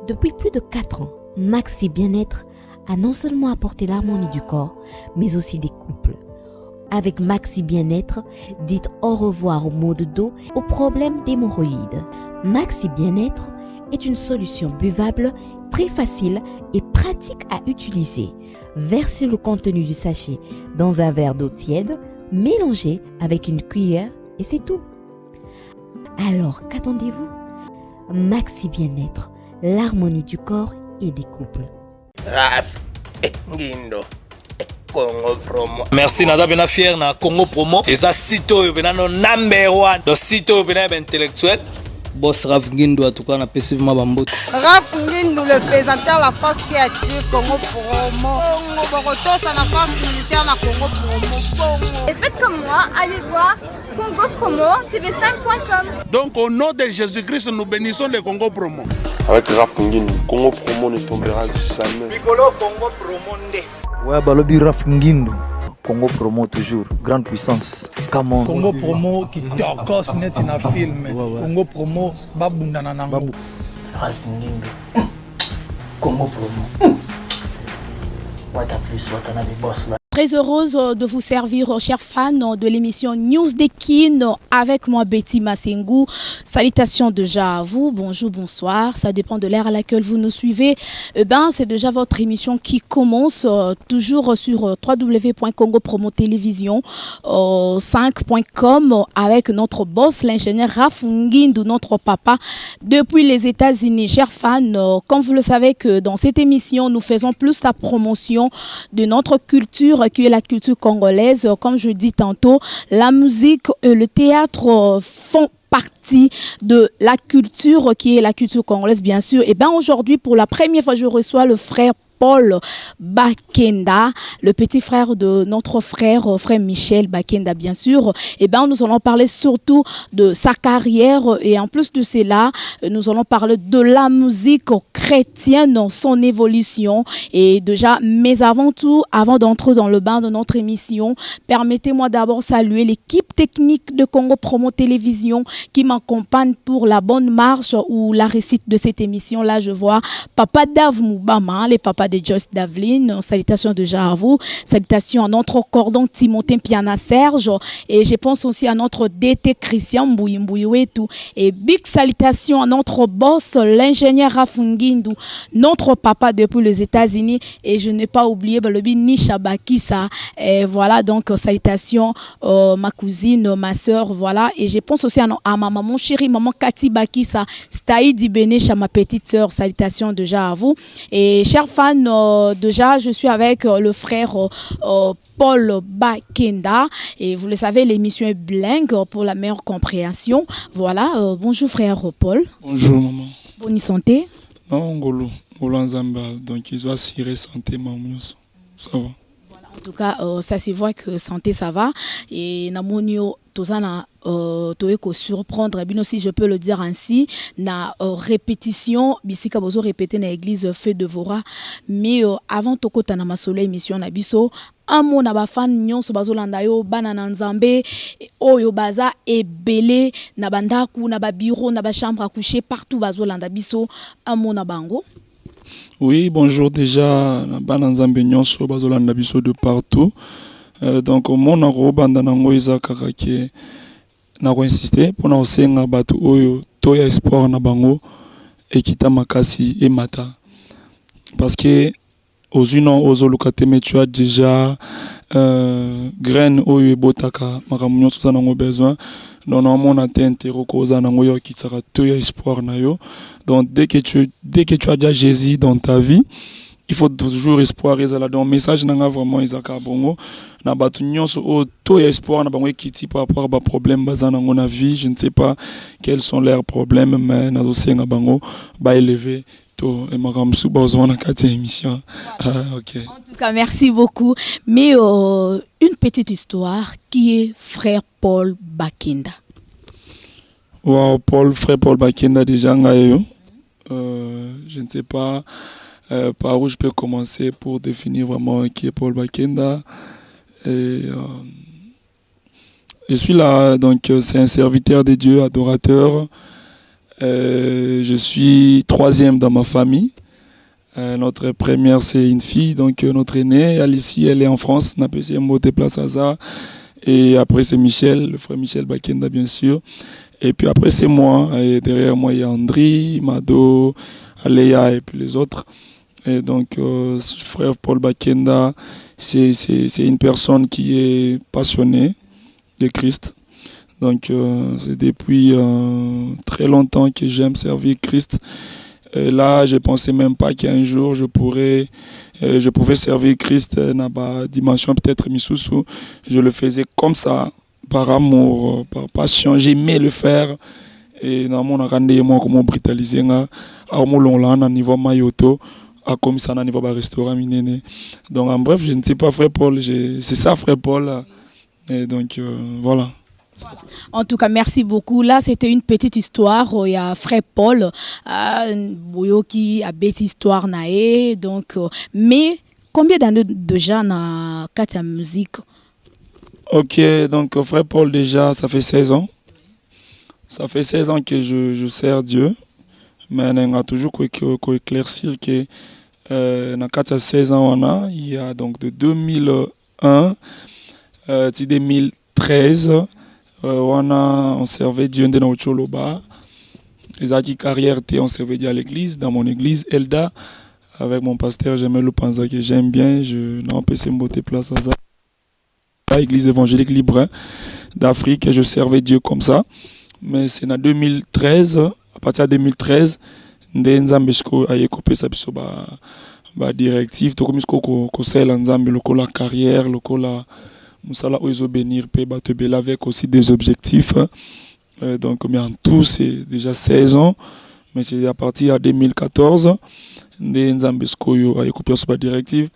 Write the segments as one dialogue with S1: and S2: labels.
S1: Depuis plus de 4 ans, Maxi Bien-être a non seulement apporté l'harmonie du corps, mais aussi des couples. Avec Maxi Bien-être, dites au revoir aux maux de dos, aux problèmes d'hémorroïdes. Maxi Bien-être est une solution buvable, très facile et pratique à utiliser. Versez le contenu du sachet dans un verre d'eau tiède, mélangez avec une cuillère et c'est tout. Alors, qu'attendez-vous? Maxi Bien-être, l'harmonie du corps et des couples.
S2: Merci nada bena fier na Congo Promo et ça sito bena no number 1 do sito bena intellectuel.
S3: Boss Raf Ngindu en tout cas na passivement bambote.
S4: Raf Ngindu le présentateur la force créative Congo Promo. Boroto ça la force militaire na Congo Promo.
S5: Et faites comme moi, allez voir Congo Promo tv5.com.
S6: Donc au nom de Jésus-Christ nous bénissons le Congo Promo.
S7: Avec Raf Ngindu, Congo Promo ne tombera jamais.
S8: Nicolo Congo Promo nde.
S9: Ouais, Balobi Raf Ngindu. Congo Promo toujours, grande puissance. Come
S10: Congo Promo qui torcos net na film. Congo Promo babundana nango.
S11: Raf Ngindu. Congo Promo. What a plus, what a boss là.
S12: Très heureuse de vous servir, chers fans de l'émission News des Kin, avec moi Betty Massengou. Salutations déjà à vous, bonjour, bonsoir, ça dépend de l'ère à laquelle vous nous suivez. C'est déjà votre émission qui commence, toujours sur www.congopromotélévision5.com avec notre boss, l'ingénieur Raf Ngindu, notre papa, depuis les États-Unis. Chers fans, comme vous le savez que dans cette émission, nous faisons plus la promotion de notre culture qui est la culture congolaise. Comme je dis tantôt, la musique et le théâtre font partie de la culture qui est la culture congolaise, bien sûr. Et aujourd'hui, pour la première fois, je reçois le frère Paul Bakenda, le petit frère de notre frère Michel Bakenda, bien sûr. Nous allons parler surtout de sa carrière et en plus de cela, nous allons parler de la musique chrétienne dans son évolution. Et déjà, mais avant tout, avant d'entrer dans le bain de notre émission, permettez-moi d'abord saluer l'équipe technique de Congo Promo Télévision qui m'accompagne pour la bonne marche ou la réussite de cette émission. Là, je vois Papa Dav Moubama, les papas de Joyce Davlin, salutations déjà à vous, salutations à notre cordon Timothée Piana Serge et je pense aussi à notre DT Christian Mbouimbouiouetou et big salutations à notre boss l'ingénieur Raf Ngindu, notre papa depuis les États-Unis et je n'ai pas oublié le Nisha Bakissa et voilà donc salutations ma cousine, ma soeur, voilà et je pense aussi à ma maman chérie, maman Cathy Bakissa, Staïdi Benecha, ma petite soeur, salutations déjà à vous et chers fans, déjà je suis avec le frère Paul Bakenda et vous le savez l'émission est bilingue pour la meilleure compréhension. Voilà, bonjour frère Paul.
S2: Bonjour maman.
S12: Bonne santé.
S2: Non, Ngolo Nzamba, donc ils ont assuré santé maman. Ça va.
S12: Voilà, en tout cas ça se voit que santé ça va et namonio tozana toeko surprendre bino si je peux le dire ainsi na répétition bisika bozo répéter na église Feu de Vora mais avant tokota na masolo émission na biso amo na ba fan nyonso bazolanda yo bana na nzambe oyo baza ebele na bandaku na ba bureau na ba chambre à coucher partout bazolanda biso amo na bango.
S2: Oui, bonjour déjà bana nzambe nyonso bazolanda biso de partout. Donc mon arobanda nango izakaka ke na ko insister pour na osenga batu oyo toya espoir na bango ekita makasi et mata parce que ozino ozolukate mais tu as déjà graine oyo ebotaka makamunyo tout ça nango besoin donc normalement on a intérêt koza nango yo kitaka toya espoir na yo donc dès que tu as déjà Jésus dans ta vie il faut toujours espoir ezala donc message nanga vraiment izaka bongo na batu nyonso o to espoir na bango ekiti par rapport à problème bazana na vie je ne sais pas quels sont leurs problèmes mais na osenga bango ba élever to et makamsu bazona na kati émission. OK.
S12: En tout cas merci beaucoup mais une petite histoire qui est frère Paul Bakenda.
S2: Wow, frère Paul Bakenda déjà ngayo je ne sais pas par où je peux commencer pour définir vraiment qui est Paul Bakenda. Et, je suis là, donc c'est un serviteur de Dieu, adorateur. Je suis troisième dans ma famille. Notre première, c'est une fille, donc notre aînée, Alicie, elle est en France, n'a pas essayé de monter place à ça. Et après, c'est Michel, le frère Michel Bakenda, bien sûr. Et puis après, c'est moi. Et derrière moi, il y a Andri, Mado, Aléa et puis les autres. Et donc, frère Paul Bakenda, c'est une personne qui est passionnée de Christ. Donc, c'est depuis très longtemps que j'aime servir Christ. Et là, je ne pensais même pas qu'un jour, je pouvais servir Christ dans ma dimension peut-être Misusu. Je le faisais comme ça, par amour, par passion. J'aimais le faire. Et dans mon rendez-vous, comme brutalisé, à mon niveau mayoto, à comme ça, à niveau restaurant minéné. Donc, en bref, je ne sais pas, frère Paul, c'est ça, frère Paul. Et donc, voilà.
S12: En tout cas, merci beaucoup. Là, c'était une petite histoire. Il y a frère Paul, qui a bête histoire naé. Donc, mais combien d'années déjà dans la musique?
S2: Ok, donc frère Paul déjà, ça fait 16 ans. Ça fait 16 ans que je sers Dieu. Mais on a toujours éclaircir que dans 16 ans, il y a donc de 2001 à 2013. On servait Dieu dans notre choloba. Les acquis carrière, on servait Dieu à l'église, dans mon église, Elda, avec mon pasteur, j'aimais le panza que j'aime bien. Je n'ai pas pu me place à ça. L'église évangélique libre d'Afrique, je servais Dieu comme ça. Mais c'est en 2013, à partir de 2013, Nzambesko a écopé sa directive, tout comme la carrière, la Moussala Oizo Benir Pe avec aussi des objectifs. Donc, mais en tout, c'est déjà 16 ans. Mais c'est à partir de 2014, Nzambesko a écopé sa directive.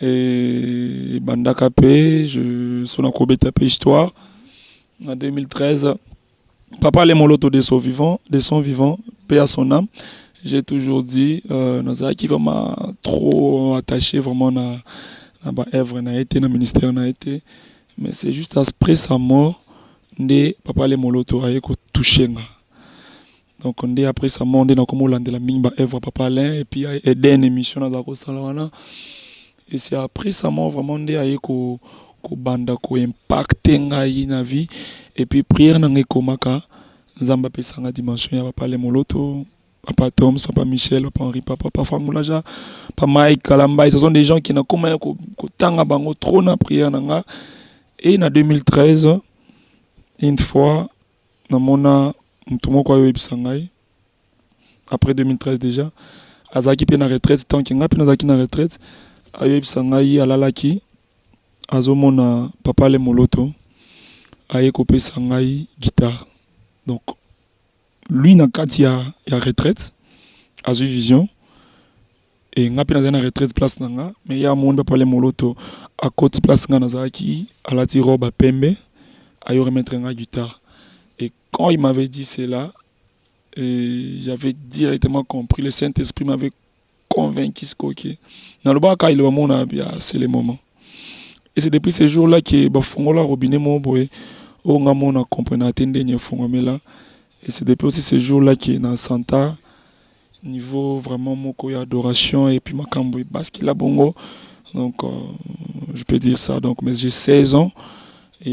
S2: Et Bandakapé, je suis en Kobetape Histoire. En 2013, Papa les molotos de son vivant, paix à son âme. J'ai toujours dit, nous avons qui vraiment trop attaché vraiment à l'œuvre, dans le ministère. Mais c'est juste après sa mort, Papa les molotos a touché. Donc on dit après sa mort, on a comme la mingba œuvre Papa Alain et puis aider une émission dans la salon. Et c'est après sa mort vraiment on a ko banda ko impacté ngai na vie et puis prière na ngekomaka nzamba pesa nga dimension ya Papa les molotos. Papa Tom, Papa Michel, Papa Henri, Papa Fangulaja, Papa Mike Kalamba, ce sont des gens qui n'ont comment tanga bango trop na prière nanga. Et en 2013, une fois, dans mon mtumo kwa yo bisangai. Après 2013 déjà, azaki pe na retraite tant que ngapi nazaki na retraite, ayo bisangai alalaki azomona Papa les molotos, aye kopé sangai guitare. Donc lui na kati ya retraite azu vision et ngapi na retraite place nanga mais ya monde Papa les molotos à côté place nga nazaki alati robe pembe ayo remettre nga guitare. Et quand il m'avait dit cela, j'avais directement compris, le Saint-Esprit m'avait convaincu ce qu'il dans le bas quand il a bien c'est le moment. Et c'est depuis ces jours-là que bafongola robinet mon boy on a mon compris attendre ni fongomela. Et c'est depuis aussi ces jours-là qui est dans Santa, niveau vraiment mon adoration et puis ma camboy basse qu'il a bongo. Donc je peux dire ça. Donc mais j'ai 16 ans et il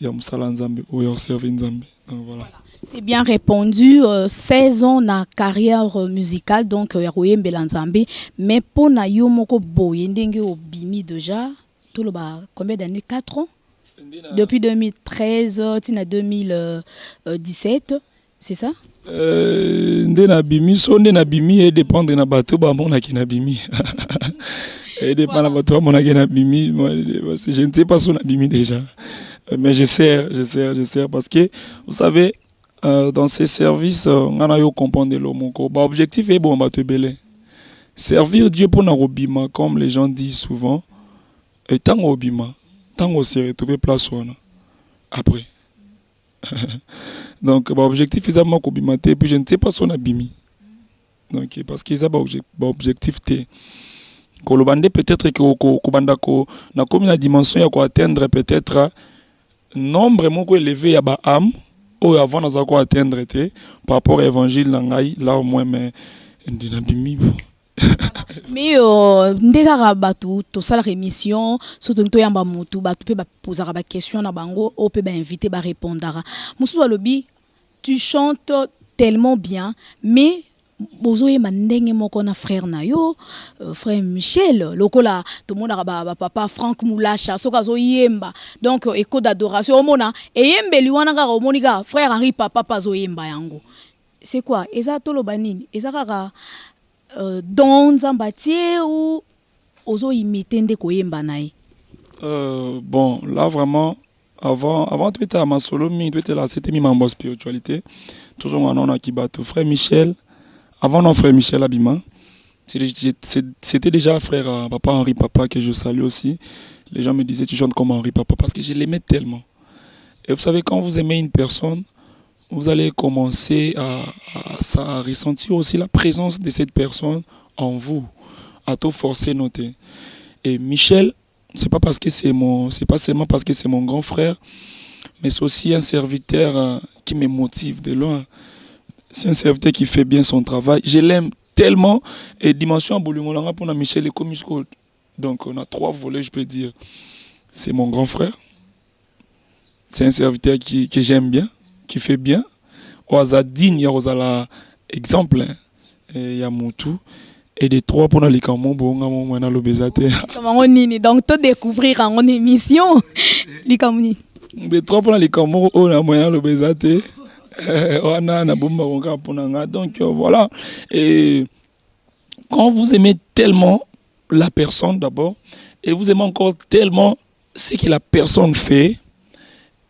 S2: y a Moussala Nzambe où on servi Nzambe. Donc voilà.
S12: C'est bien répondu. 16 ans na carrière musicale donc Royembe Nzambe. Mais pour na yo moko boyendenge obimi déjà tout le bas combien d'années 4 ans depuis 2013 à 2017. C'est ça?
S2: Ndena bimi so ndena bimi et dépendre na bateau ba mona ki na bimi. Et dépend na bateau mona ki na bimi, je ne sais pas si on a bimi déjà. Mais je sers parce que vous savez dans ces services on a eu comprendre le moko. Ba objectif est bon bateau belé. Servir Dieu pour na robima comme les gens disent souvent. Et tant robima, tant on se retrouver place après. Donc l'objectif est de bimate puis je ne sais pas si on a bimi. Donc parce que ça objectif t kolobande peut-être que banda ko na comme la dimension ya ko atteindre peut-être nombre moko élevé ya ba âme oh avant naza ko atteindre te par rapport à évangile nangai là au moins mais ndina bimi
S12: mais ndekaka bato tosala émission surtout toyamba mutu bato pe baposaka ba question na bango o pe ba invité ba répondara mususu alobi tu chantes tellement bien mais bozoye mandenge moko na frère na yo frère Michel lokola to mona ba papa Franck Moulacha soka zo yemba donc écho d'adoration omona eyembeli wana kaka omonika frère Henri papa zo yemba yango c'est quoi eza toloba nini eza kaka don Zambatie ou ozo imiter nde koyemba nae
S2: bon là vraiment avant tu étais à ma solo mi tu étais là c'était mi mambo spiritualité toujours on a qui bateau frère Michel avant non frère Michel Abima c'était déjà frère papa Henri papa que je salue aussi. Les gens me disaient tu chantes comme Henri papa parce que je l'aimais tellement. Et vous savez quand vous aimez une personne vous allez commencer à ressentir aussi la présence de cette personne en vous, à tout forcer noter. Et Michel, c'est pas seulement parce que c'est mon grand frère, mais c'est aussi un serviteur qui me motive de loin. C'est un serviteur qui fait bien son travail. Je l'aime tellement. Et dimension Bolingolanga pour Michel et Komisco. Donc on a 3 volets, je peux dire. C'est mon grand frère. C'est un serviteur que j'aime bien, qui fait bien. Oaza digne, il y a exemple. Il y a Moutou. Et des 3 pour les Kamon, on a l'obésate.
S12: Comment on est donc tout découvrir en émission.
S2: Des 3 pour les Kamon, on a l'obésate. Donc voilà. Et quand vous aimez tellement la personne d'abord, et vous aimez encore tellement ce que la personne fait,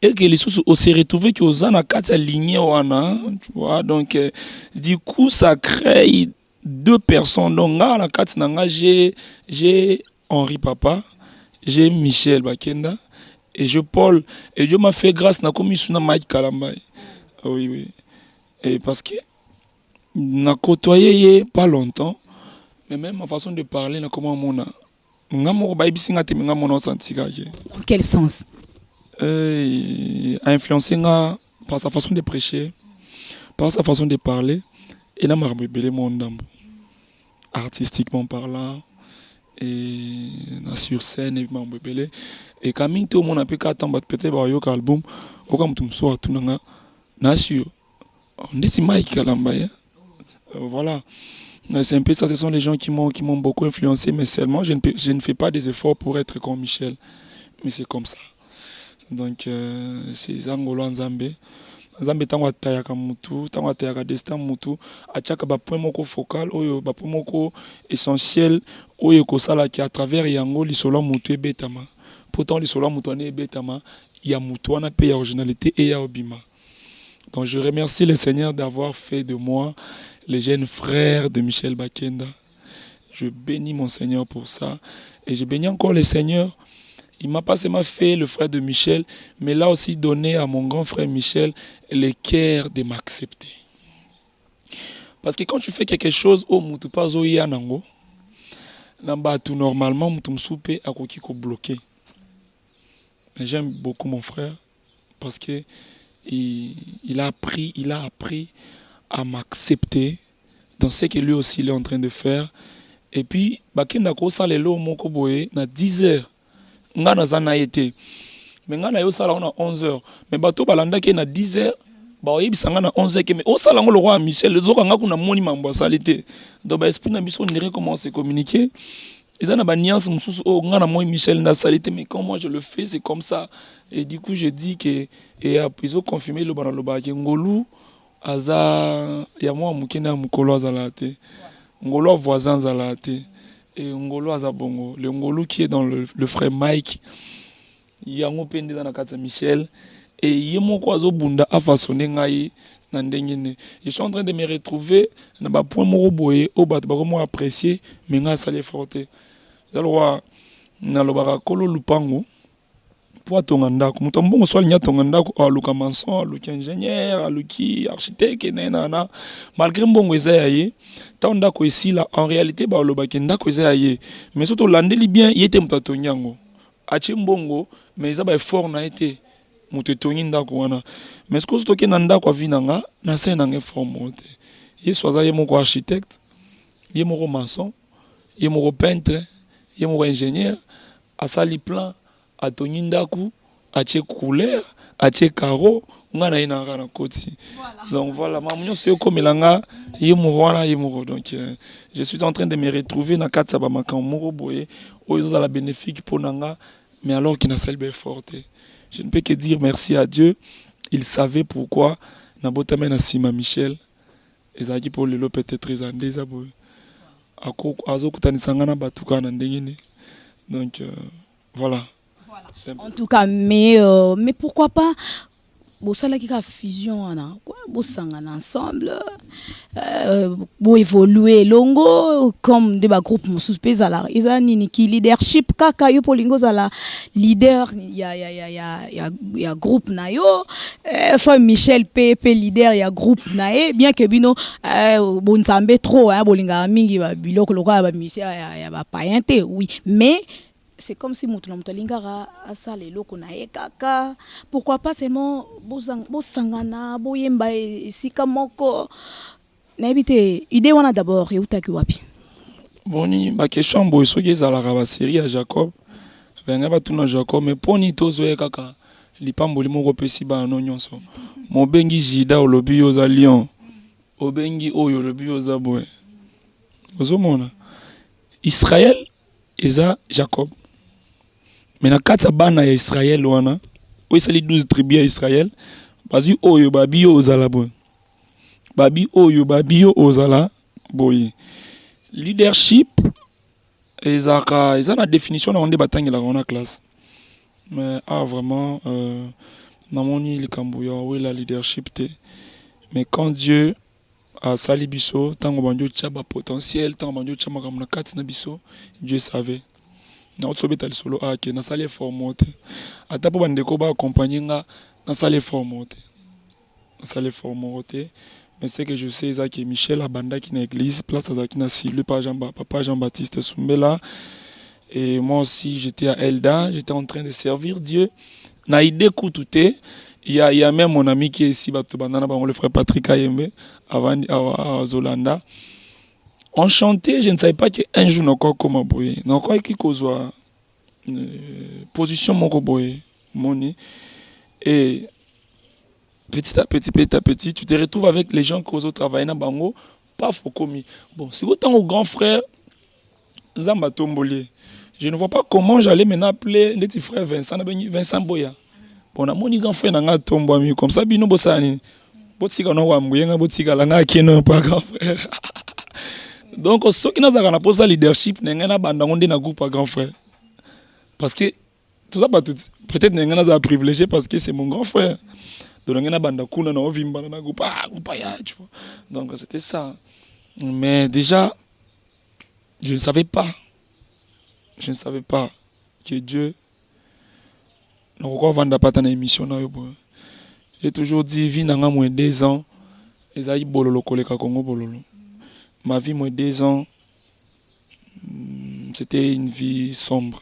S2: et que les choses se retrouvent que aux ana quatre lignées tu vois, donc du coup ça crée 2 personnes. Donc là la quatre nanga j'ai Henri papa, j'ai Michel Bakenda et je Paul, et Dieu m'a fait grâce na komi suna Mike Kalambay. Oui. Et parce que n'a côtoyé pas longtemps, mais même ma façon de parler, na comment mon a
S12: dans quel sens?
S2: A influencé par sa façon de prêcher, par sa façon de parler, et là m'a rebellé mon âme, artistiquement parlant, et sur scène et m'a rebellé. Et quand même tout le monde a pu attendre peut-être un album, ou comme tout le monde tout nanga. Voilà. C'est un peu ça, ce sont les gens qui m'ont beaucoup influencé, mais seulement je ne fais pas des efforts pour être comme Michel. Mais c'est comme ça. Donc c'est Zangolo Nzambe. Nzambe tango atayaka mutu, tango atayaka destin mutu, atchaka ba point moko focal, oyo ba point moko essentiel, oyo ko sala ki à travers yango lisolo mutu ebetama. Pourtant lisolo mutu ne ebetama, ya mutu wana pe ya originalité et ya obima. Donc je remercie le Seigneur d'avoir fait de moi le jeune frère de Michel Bakenda. Je bénis mon Seigneur pour ça. Et je bénis encore le Seigneur. Il m'a pas seulement fait le frère de Michel, mais l'a aussi donné à mon grand frère Michel le cœur de m'accepter. Parce que quand tu fais quelque chose, oh, mutu pas zoya nango, tout normalement, mutu msoupe a ko bloqué. J'aime beaucoup mon frère parce que il a appris à m'accepter dans ce que lui aussi il est en train de faire. Et puis, Bakenda ko sala lo moko boye na 10 heures. Nga na zana été. Mais nga na yo sala on a 11 heures. Mais bato balanda ke na 10 heures, ba oyebisa nga na 11 heures ke mais o sala ngo le roi Michel, le zoka nga kuna moni mambo salité. Donc ba esprit na biso on dirait comment se communiquer. Ils ont une nuance, Michel n'a salité, mais quand moi je le fais, c'est comme ça. Et du coup, je dis que ils ont confirmé le banaloba que Ngolu aza ya moi mukena mukolo azalate. Ngolu voisin azalate. Et Ngolu aza bongo. Le Ngolu qui est dans le frère Mike, il y a un pende dans la carte Michel et il y a mon kwazo bunda a façonné ngai. Je suis en train de me retrouver dans le point où je suis apprécié, mais je suis forté. Alors, je suis lupango pour ton andako. Je suis un maçon, un ingénieur, un architecte, malgré que je suis là, en réalité, je suis mais surtout, l'andeli bien, il était un peu mais il y a fort. moto etongi ndako wana mais ce que toke na ndako avi nanga na se nanga forme te ye soza ye moko architecte ye moko maçon ye moko peintre ye moko ingénieur asali plan atongi ndako atie couleur atie carreau nga na ye na nga na koti donc voilà mamunyo se komelanga ye moko wana ye moko donc je suis en train de me retrouver na kati ba makambo moko boye oyo za la bénéfique pour nanga mais alors qu'il n'a sali be forte je ne peux que dire merci à Dieu il savait pourquoi na botame na Sima Michel ezaki pour lelo peut-être ezande za boye ako azokutanisa nga na batuka na ndengene donc voilà.
S12: En tout cas, mais pourquoi pas bosala kika fusion ana quoi bosangana ensemble bo évoluer longo comme des groupe mususu pezala eza nini ki leadership kaka yo polingo zala leader ya groupe na yo fa Michel Pepe leader ya groupe na ye bien que bino bonzambe trop bolinga mingi ba biloko loka ba misia ya ba païenté oui mais c'est comme si mutu na mutu alingaka asala eloko na ye kaka pourquoi pas seulement bosangana boyemba esika moko nayebi te idée wana d'abord eutaki wapi
S2: boni bakestion boye soki ezalaka basérie ya Jacob benga batuna Jacob mais poni tozoye kaka lipamboli moko opesi bano nyonso mobengi Jida olobi yo oza lion obengi oyo olobi yo oza boye ozomona Israël eza Jacob mais na kati ya bana ya Israël wana oyo esali 12 tribus ya Israël bazwi oyo babi yo ozala boye babi oyo babi yo ozala boye leadership ezaka eza na définition na onde batangelaka wana classe mais vraiment namoni likambo ya oyo la leadership te mais quand Dieu asali biso tango banjo tya ba potentiel tango banjo tya makambo na kati na biso Dieu savait na otsobeta lisolo ake na sali effort te ata po bandeko ba accompagner nga na sali effort te na sali effort te mais c'est que je sais que Michel abanda qui na église place azaki na Silu papa Jean-Baptiste Sumbela et moi aussi j'étais à Elda j'étais en train de servir Dieu na idée koututé il y a même mon ami qui est ici le frère Patrick Ayembe avant à Zolanda. On chantait, je ne savais pas qu'un jour encore comme aboye. Non quoi qui cause position mon boye moni et petit à petit tu te retrouves avec les gens qui osent travailler na bango pas faux commis. Bon, si autant au grand frère Zamba Tomboli. Je ne vois pas comment j'allais maintenant appeler les petits frères Vincent Boya. Bon, na moni grand frère nanga tombo ami comme ça bino bosani. Botika no wa mbuyenga botika la nga keno pas grand frère. Donc ceux qui n'ont pas pour ça leadership n'enga na banda ngonde na groupe grand frère. Parce que tout ça peut-être n'enga na privilégié parce que c'est mon grand frère. Donc n'enga na banda kuna na ovimba na groupe ya tu vois. Donc c'était ça. Mais déjà je ne savais pas que Dieu j'ai toujours dit vie n'a moins 2 ans et ça y bololo koleka Congo bololo. Ma vie moins 2 ans c'était une vie sombre.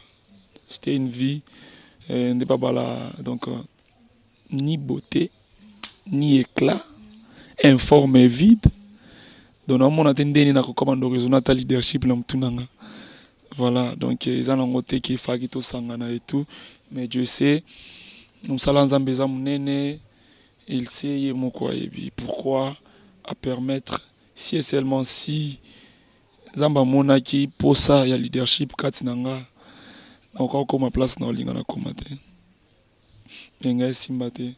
S2: C'était une vie n'est pas bala donc ni beauté ni éclat, informe et vide. Donc on a tendé na commande raisonnable leadership là mtunanga. Voilà, donc ils ont un côté qui fait tout sangana et tout, mais Dieu sait, nous salons en besoin de il sait pourquoi à permettre si et seulement si Zamba mona qui pour ça il y a leadership katinanga encore comme place dans lingana komate. Nenga simbate.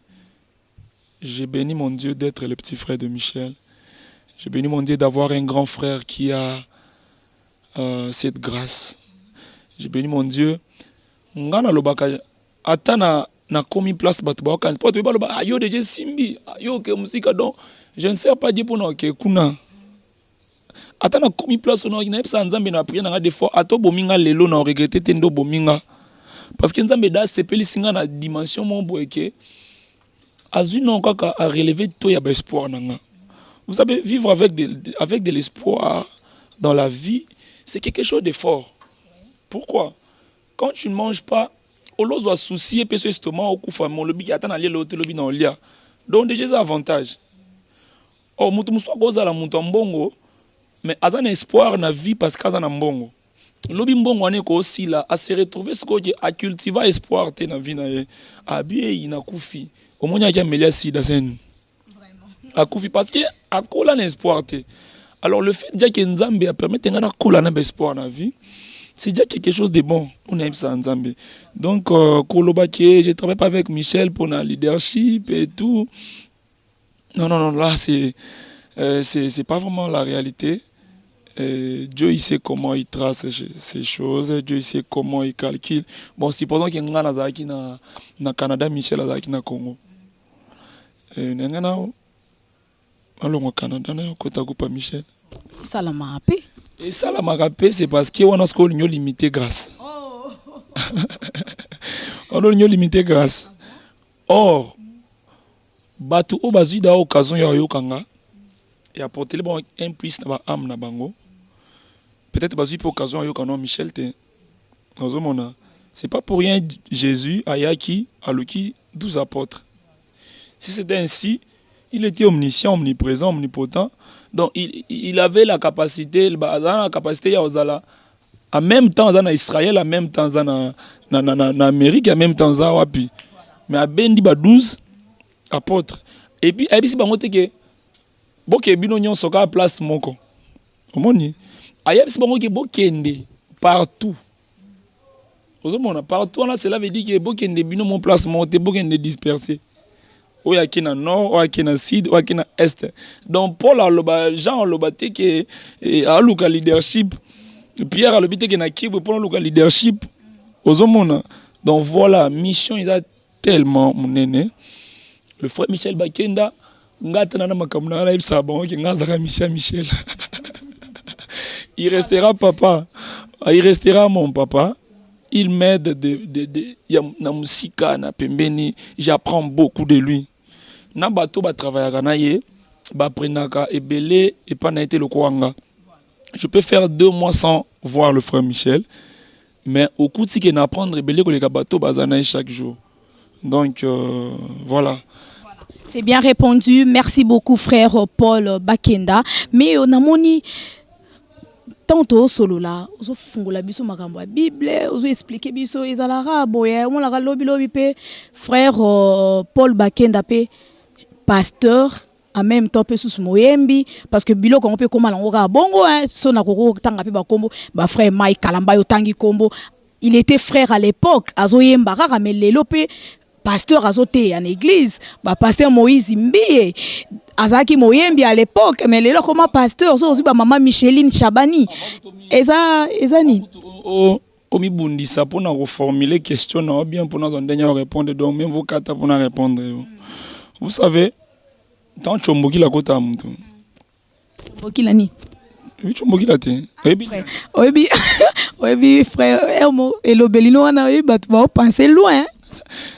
S2: J'ai béni mon Dieu d'être le petit frère de Michel. J'ai béni mon Dieu d'avoir un grand frère qui a cette grâce. J'ai béni mon Dieu. Ngana lobaka atana na komi place batuba kan pas ba loba ayo de simbi ayo ke musika donc je ne sais pas dire pour na ke kuna atana komi place no ina pesa nzambe na prier na des fois ato bominga lelo na regretter tendo bominga parce que nzambe da sepeli singa na dimension mon boyeke azui non kaka a relever to ya ba espoir nanga. Vous savez vivre avec de l'espoir dans la vie c'est quelque chose de fort. Pourquoi? Quand tu ne manges pas olozo a soucier pe so estomac okufa mon lobi atana lia lote lobi na olia. Donc déjà ça avantage. Oh mutu muswa koza la mutu mbongo mais azana espoir na vie parce qu'azana mbongo. Lobi mbongo ane ko aussi là à se retrouver ce que a cultiver espoir te na vie na ye. Abie ina kufi. Omonya ya melia sida sen. A kufi parce que a kola na espoir te. Alors le fait déjà que Nzambe a permis ngana kola na espoir na vie, c'est déjà quelque chose de bon. On aime ça Nzambe. Donc kolobaki, je travaille pas avec Michel pour la leadership et tout. Non, là c'est pas vraiment la réalité. Dieu il sait comment il trace ces choses, Dieu il sait comment il calcule. Bon, supposons qu'il y a un Nazaki na Canada, Michel Nazaki na Congo. Alors au Canada, na kota coupa Michel.
S12: Ça la m'a rappelé.
S2: Et ça la m'a rappelé, c'est parce qu'on a ce qu'on a limité grâce. On a limité grâce. Or, batu o bazui da occasion ya yokanga et apporter bon un plus na ba âme na bango. Peut-être bazui pour occasion ya yokano Michel te. C'est pas pour rien Jésus ayaki aluki 12 apôtres. Si c'était ainsi, il était omniscient, omniprésent, omnipotent. Donc il avait la capacité, ya ozala en même temps en Israël, en même temps en Amérique, en même temps en wapi. Mais à bendi ba 12 apôtres. Et puis si bangote ke boke bino nyonso ka place moko. Omoni. Ayeb si bangote bokende partout. Ozomona partout là cela veut dire que bokende bino mon place monte bokende dispersé. Oya ki na nord, oya ki na sud, oya ki na est. Donc Paul aloba Jean aloba te ke aluka leadership. Pierre alobi te ke na kibo pour aluka leadership. Ozomona. Donc voilà, mission ils a tellement monene. Le frère Michel Bakenda ngata na makamuna na ibsa bon ke ngazaka Michel. Il restera papa. Il restera mon papa. Il m'aide na musika na pembeni, j'apprends beaucoup de lui. Na bato ba travailler na ye, ba prenaka ebele et pas na été le kwanga. Je peux faire 2 mois sans voir le frère Michel, mais au coup de na apprendre ebele ko le bato bazana chaque jour. Donc voilà.
S12: C'est bien répondu. Merci beaucoup frère Paul Bakenda. Mais on a moni tanto solo là, ozo fungola biso makambo ya Bible, ozo expliquer biso ezalara boya, on la lobi pe frère Paul Bakenda pe pasteur en même temps pe sous moyembi parce que biloko on peut comment la bongo hein, sona koko tanga pe ba kombo, ba frère Mike Kalamba yo tangi kombo. Il était frère à l'époque, azo yemba kaka mais lelo pe pasteur azoté en église, ba pasteur Moïse Mbie Azaki Moyembi à l'époque, mais les comment pasteur, so aussi maman Micheline Chabani. Ezani.
S2: Omi bundi ça pour nous reformuler question na bien pour nous donner répondre donc même vos kata pour nous répondre. Vous savez, tant chomboki la kota mutu.
S12: Chomboki la ni.
S2: Oui chomboki la te.
S12: Obi frère Elmo et l'obelino wana obi bat va penser loin.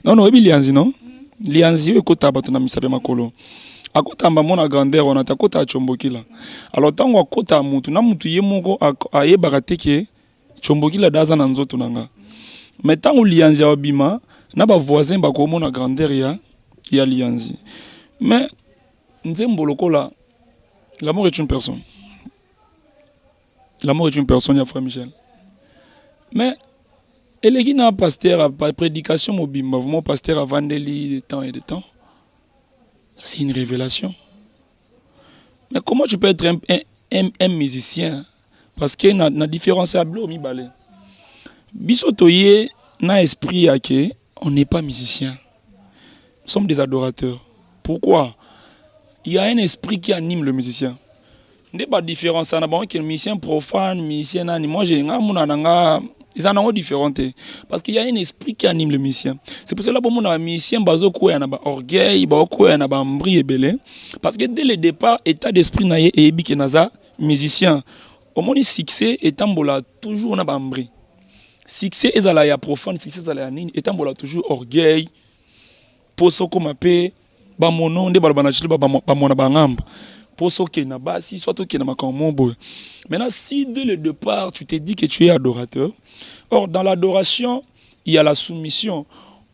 S2: Non obi lianzi non. Lianzi kota batu na misabe makolo. Akota mbamona grandeur on atakota chombokila. Alors tango akota mutu na mutu ye moko ayebaka teke chombokila daza na nzoto nanga. Mais tango lianzi obima na ba voisin ba komona grandeur ya lianzi. Mais nzembo lokola l'amour est une personne. L'amour est une personne, ya frère Michel. Mais eleki na pasteur à prédication mobimba, vraiment pasteur à vandeli de temps et de temps. C'est une révélation. Mais comment tu peux être un musicien? Parce que na différence à blo mi balé. Bisotoye na esprit ake, on n'est pas musicien. Nous sommes des adorateurs. Pourquoi? Il y a un esprit qui anime le musicien. Il n'y a pas de différence. Il y a un musicien profane, musicien anime. Moi j'ai ils en ont différents. Parce qu'il y a un esprit qui anime le musicien. C'est pour cela que les musiciens ont un orgueil, un ambri et belé. Parce que dès le départ, l'état d'esprit n'a et naza musicien. Au moins, le succès est toujours un ambri. Succès est à profane, succès est à nini, est toujours orgueil. Poso comme appé, bamono, de balbanachil, bamona bangam. Poso qui n'a pas si, soit qui n'a pas comme mon beau. Maintenant, si dès le départ, tu te dis que tu es adorateur, or dans l'adoration, il y a la soumission.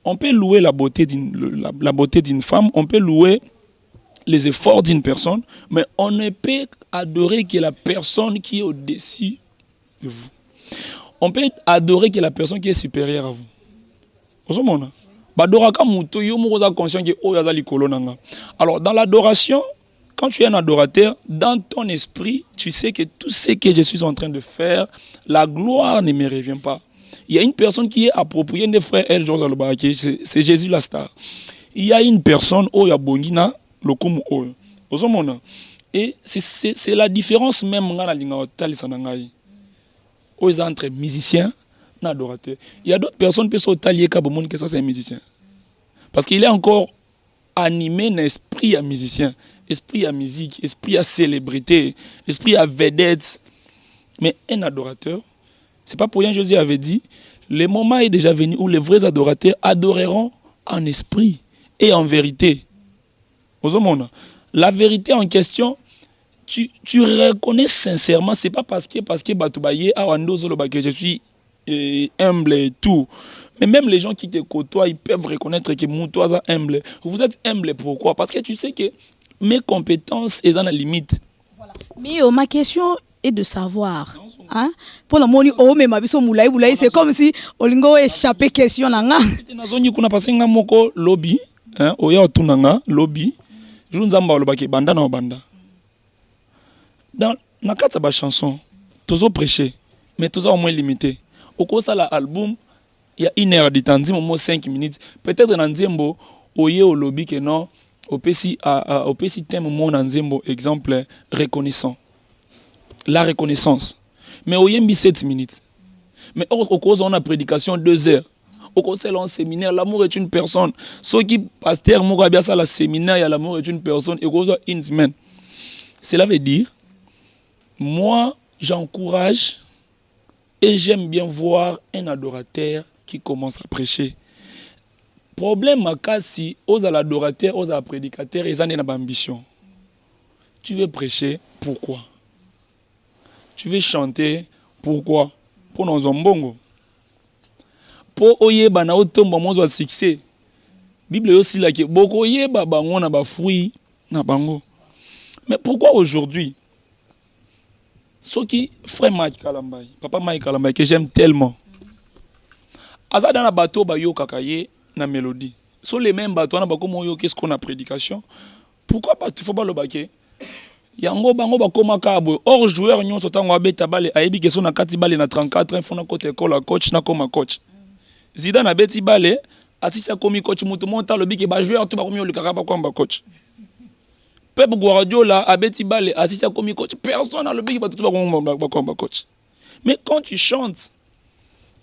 S2: On peut louer la beauté d'une femme, on peut louer les efforts d'une personne, mais on ne peut adorer que la personne qui est au-dessus de vous. On peut adorer que la personne qui est supérieure à vous. Alors, dans l'adoration, quand tu es un adorateur, dans ton esprit, tu sais que tout ce que je suis en train de faire, la gloire ne me revient pas. Il y a une personne qui est appropriée des frères El Georges Alobaki, c'est Jésus la star. Il y a une personne, Oya Bongina, le Kumu Oyo. Et c'est la différence même entre musiciens et adorateurs. Il y a d'autres personnes qui sont taillées que ça c'est un musicien. Parce qu'il est encore animé d'un esprit à musicien, esprit à musique, esprit à célébrité, esprit à vedette. Mais un adorateur, c'est pas pour rien que Jésus avait dit, le moment est déjà venu où les vrais adorateurs adoreront en esprit et en vérité. La vérité en question, tu reconnais sincèrement, c'est pas parce que je suis humble et tout. Mais même les gens qui te côtoient, ils peuvent reconnaître que mon toi est humble. Vous êtes humble pourquoi? Parce que tu sais que mes compétences sont à la limite.
S12: Voilà. Mais ma question est de savoir. Hein? Pour la moni oh mais ma biso moulay c'est comme si olingo échappé question nanga.
S2: Nazongi kuna pasenga moko lobby, hein, oya otunanga lobby. Junzamba olobaki banda na banda. Dans la kata ba chanson, tous prêcher, mais tous au moins limité. Au cours de l'album, il y a 1 heure de temps, 5 minutes. Peut-être dans Nzembo, oye au lobby que non, au PC thème mon Nzembo exemple reconnaissant. La reconnaissance. Mais oye mbi 7 minutes. Mais au cours on a prédication 2 heures. Au conseil en séminaire, l'amour est une personne. Ceux qui pasteur Mourabia ça la séminaire, l'amour est une personne et au une semaine. Cela veut dire moi j'encourage et j'aime bien voir un adorateur qui commence à prêcher. Problème à si aux adorateurs, aux prédicateurs, ils ont une ambition. Tu veux prêcher, pourquoi? Tu veux chanter, pourquoi? Pour nos ombongo. Pour oyeba na otomba mozo succès. Bible aussi là que beaucoup oyeba bango na ba fruit na bango. Mais pourquoi aujourd'hui? Ce qui frère Mike Kalambay, papa Mike Kalambay que j'aime tellement. Aza dans la bateau ba yo kakaye na mélodie. Sur les mêmes bateaux na ba comme yo qu'est-ce qu'on a prédication? Pourquoi pas tu faut pas le baquer? Yango bango ba koma kabo hors joueur nyonso tango abeta bale ayebi que son na kati bale na 34 ans fona côté école coach na koma coach. Zidane a beti bale asisa komi coach mutu monta le biki ba joueur tu ba komi le karaba kwa coach. Pep Guardiola a beti bale asisa komi coach personne a le biki ba tu ba kwa coach. Mais quand tu chantes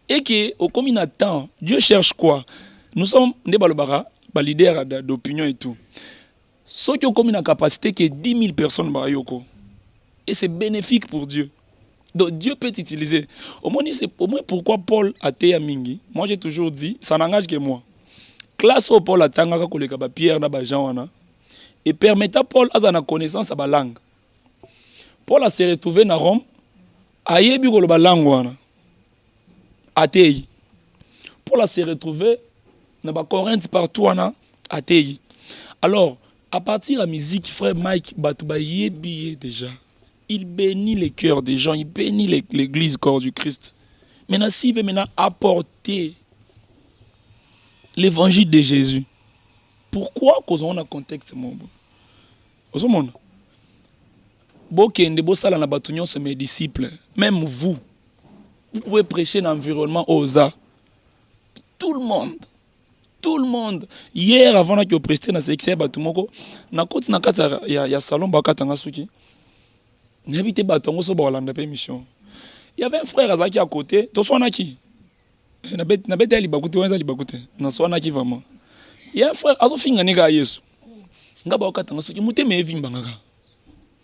S2: et que au comme il attend, Dieu cherche quoi? Nous sommes des balobara, ba leader d'opinion et tout. Ceux qui ont comme une capacité que 10 000 personnes ba yoko. Et c'est bénéfique pour Dieu. Donc Dieu peut t'utiliser. Au moins, c'est au moins pourquoi Paul a été à Mingi. Moi j'ai toujours dit, ça n'engage que moi. Classe au Paul a tangaka koleka ba Pierre na ba Jean wana. Et permettait à Paul à sa connaissance à ba langue. Paul a se retrouvé na Rome. A yebi ko ba langue wana. Atei. Paul a se retrouvé na ba Corinthe partout wana. Atei. Alors, à partir de la musique, frère Mike Batouba yebi déjà. Il bénit les cœurs des gens, il bénit l'église corps du Christ. Maintenant, s'il veut maintenant apporter l'évangile de Jésus, pourquoi cause on a contexte mon bon? Au monde. Bokende bosala na batunyon c'est mes disciples. Même vous pouvez prêcher dans l'environnement OSA. Tout le monde. Tout le monde. Hier avant que vous prestiez dans ce batumoko, na koti na kati ya salon bakatanga suki. Il y avait un frère Azaki à côté, tu sois qui? Il y a un frère Azofi Nganiga Yesu. Ngaba Katanga Suki, Muteme Evimbanga.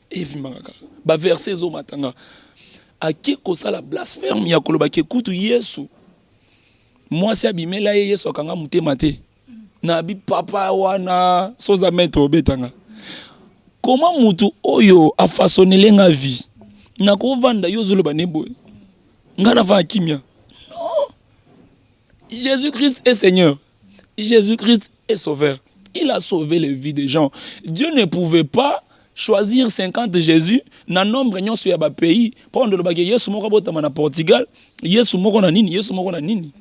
S2: Evimbanga. Ba verset zo matanga. A qui kosa la blasphème ya koloba ke kutu Yesu. Moi si abimela Yesu akanga mutema te. Na bi papa wana soza mettre obetanga. Comment mutu oyo a façonné la vie? Na ko vanda yo zolo banebo. Ngana va kimia. Non. Jésus-Christ est Seigneur. Jésus-Christ est Sauveur. Il a sauvé les vies des gens. Dieu ne pouvait pas choisir 50 Jésus dans nombre de sur le pays. Prendre le bagage, Yesu moko botama na Portugal, Yesu moko na nini, Yesu moko na nini.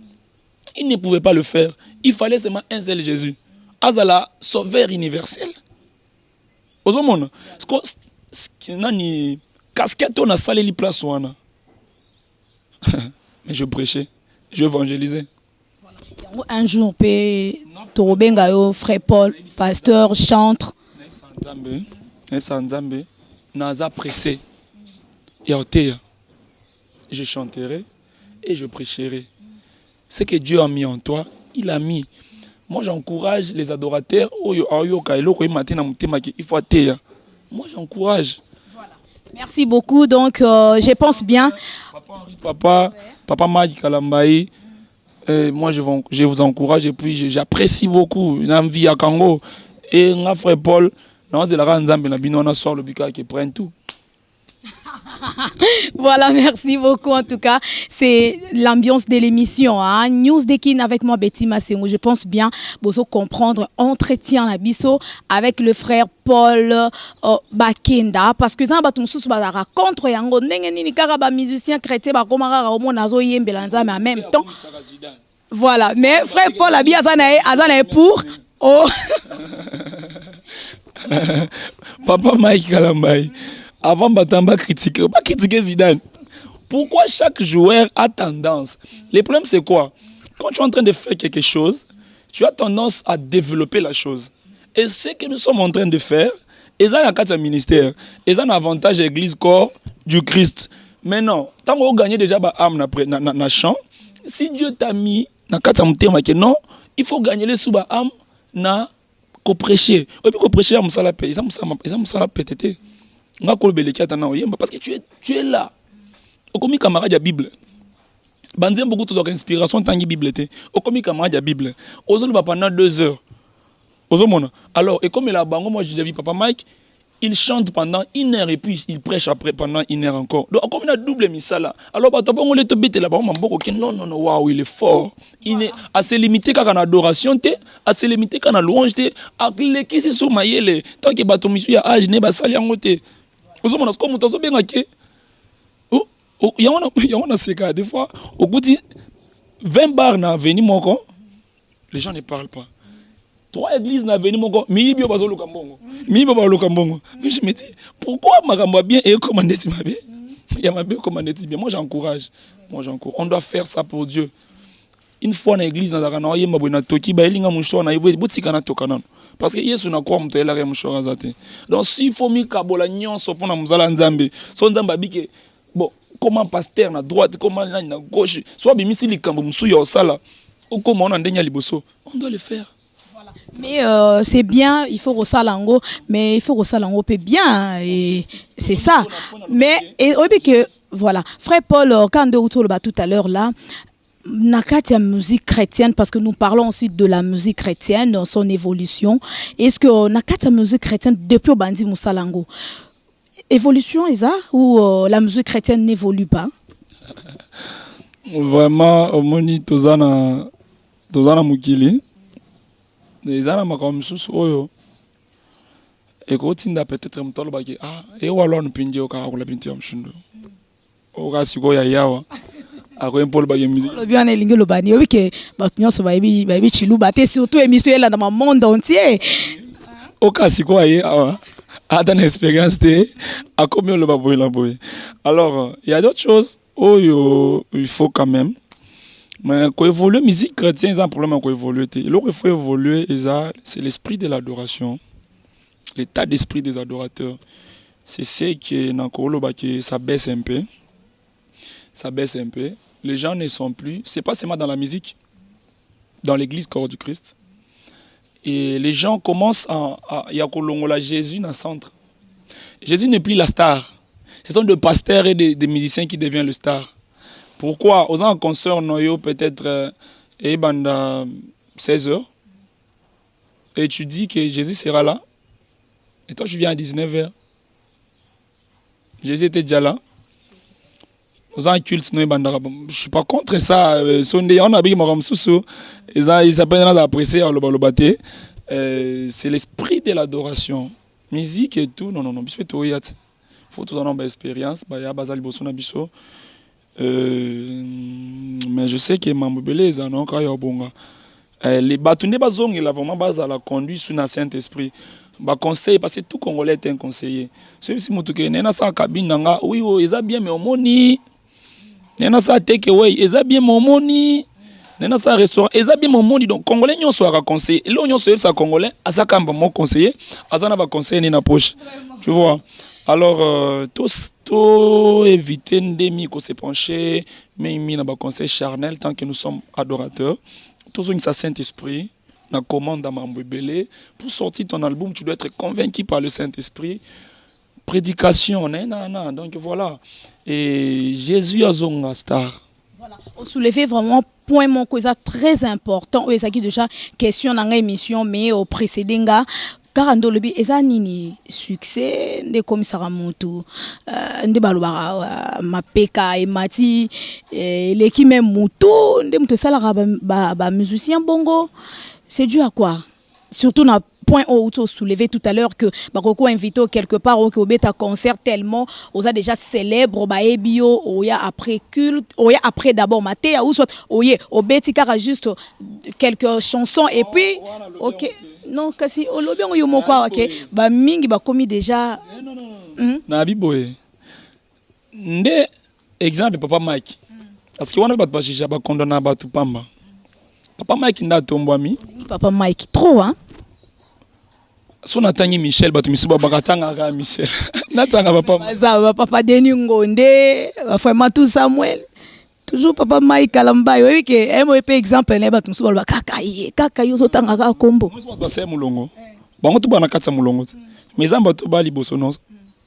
S2: Il ne pouvait pas le faire. Il fallait seulement un seul Jésus. Azala Sauveur universel. Ozomona, nani casquette on a salé les places wana. Mais je prêchais, je évangélisais.
S12: Un jour, on peut te frère Paul, pasteur, chantre.
S2: Naza pressé. Je chanterai et je prêcherai. Ce que Dieu a mis en toi, il a mis. Moi, j'encourage les adorateurs. Moi, j'encourage.
S12: Merci beaucoup. Donc, je pense bien.
S2: Papa Mike Kalambaï. Moi, je vous encourage et puis j'apprécie beaucoup une envie à Congo. Et mon frère Paul, qui prennent tout.
S12: Voilà, merci beaucoup. En tout cas, c'est l'ambiance de l'émission. Hein? News Dekin avec moi, Betty Massengo. Je pense bien, vous comprendre, entretien à Bisso avec le frère Paul Bakenda. Parce que ça, on raconte, musicien chrétien, mais en même temps. Voilà, mais frère Paul Abi Azanae pour. Oh.
S2: Papa Mike Kalambaï. Avant Batamba critiquer, pas critiquer Zidane. Pourquoi chaque joueur a tendance? Le problème c'est quoi? Quand tu es en train de faire quelque chose, tu as tendance à développer la chose. Et ce que nous sommes en train de faire, ils ont un ministère, ils ont un avantage l'église corps du Christ. Mais non, tant qu'on gagne déjà âme na champ, si Dieu t'a mis na non, il faut gagner les sous âme na ko prêcher. Et puis ko prêcher à musala paix, ils ont musala pétété. Parce que tu es là. Comme camarade de la Bible. Banzem beaucoup de inspiration dans la Bible. Comme camarade de la Bible. Pendant 2 heures. Alors, et comme là, moi j'ai vu Papa Mike, il chante pendant 1 heure et puis il prêche après pendant 1 heure encore. Donc, comme il a double mis ça là. Alors, on est bête là-bas. Non, waouh, il est fort. Il est assez limité quand on a adoration, assez limité quand on a louange. À qui c'est sous maïele. Tant que bateau monsieur y a âge, n'est pas sali en côté. Vous avez comme vous avez bien que il y a ces cas des fois au bout de 20 bars na venu mon les gens ne parlent pas. 3 églises na venu mon mi bio bazo lokambongo mi baba lokambongo. Je me dis pourquoi makambo bien et commander ti mabe il y a mabe commander ti bien. Moi j'encourage. On doit faire ça pour Dieu. Une fois dans l'église na kana yemba bona toki ba elinga mushwa na ibo butika na tokana. Parce que Yesu na kwa mtu elaka mushwa zate. Donc s'il faut mi kabola nyonso pona muzala nzambe. So nzamba bike bon comment pasteur na droite comment na gauche soit bimisi likambo musu yo sala ou comment on ndenya liboso. On doit le faire.
S12: Voilà. Mais c'est bien, il faut Rosalango, mais il faut Rosalango peut bien et c'est ça. Mais et que voilà, frère Paul quand de autour tout à l'heure là Nakatia musique chrétienne, parce que nous parlons ensuite de la musique chrétienne, son évolution. Est-ce que Nakatia musique chrétienne depuis Bandi Moussalango, évolution est ça ou la musique chrétienne n'évolue pas?
S2: Vraiment, au moni tozana mukili, tozana makamsusu oyo. Et quand tinda peut-être mtolo baki et wala npinje okakula binti ya mshindo. Okasiko ya yawa. Après Paul Bagé musique. Le bien est
S12: l'ingé le bani. Oui que batunion se va y chilou baté surtout émission là dans le monde entier.
S2: Au cas si quoi a dans expérience de à combien le baboy la boy. Alors il y a d'autres choses il faut quand même. Mais quand évoluer musique chrétienne, c'est un problème quand évoluer. L'autre il faut évoluer c'est l'esprit de l'adoration. L'état d'esprit des adorateurs. C'est ce qui dans Kolo Bagé ça baisse un peu. Ça baisse un peu. Les gens ne sont plus, c'est pas seulement dans la musique, dans l'église corps du Christ. Et les gens commencent il y a Jésus dans le centre. Jésus n'est plus la star. Ce sont des pasteurs et des musiciens qui deviennent le star. Pourquoi? Aux gens concert noyo peut-être 16 heures. Et tu dis que Jésus sera là. Et toi tu viens à 19 h. Jésus était déjà là. Aux un culte, je suis pas contre ça. On a bien ils s'appellent d'apprécier c'est l'esprit de l'adoration. Musique et tout, non. Il faut tout avoir expérience. Mais je sais que Mambobele, ils en ont quand il les bâtonnets bazong, il a vraiment base à la conduite sous un Saint-Esprit. Bah conseil parce que tout Congolais est un conseiller. Celui si mutuke nena sa cabine nanga, oui ils a bien mais omoni. Nena sa take away, ils a bien momoni. Nena sa restaurant, ils a bien momoni donc Congolais nyon soit conseiller. Et là nyon soit ça Congolais, asa kamba mon conseiller, asa na ba conseiller ni na poche. Tu vois. Alors tout éviter ndemi ko se pencher, mais il na ba conseil charnel tant que nous sommes adorateurs. Tout ça Saint-Esprit. La commande à Mambobele. Pour sortir ton album, tu dois être convaincu par le Saint-Esprit. Prédication, non. Donc voilà. Et Jésus a son star.
S12: Voilà. On soulevait vraiment point mon cause très important. Oui, ça qui déjà question dans l'émission, mais au précédent car ndo lobi eza nini succès nde komisaka mutu nde balobaka mapeka emati leki même mutu nde mutu esalaka ba musicien bongo. C'est dû à quoi? Surtout dans le point où tu as soulevé tout à l'heure que Bakoko invité quelque part au bêta concert tellement on a déjà célèbre bio oya après culte oya après d'abord maté ou soit oye au betika juste quelques chansons et puis OK non kasi au lobby on yomo quoi OK ba mingi ba commis déjà
S2: na biboye nde exemple papa Mike parce que wana ba jija ba condamner ba tout pamba. Papa Mike nda tombwami.
S12: Papa Mike trop hein.
S2: So natangi Michel batu misuba bakatanga ka Michel. Natanga papa.
S12: Papa Denis Ngonde, vraiment tout Samuel. Toujours papa Mike Kalamba. Oui que MVP exemple ne batu misuba kaka yo sotanga ka kombo.
S2: Moi ba se mulongo. Bango tu bana katsa mulongo. Mais zamba to bali bosono.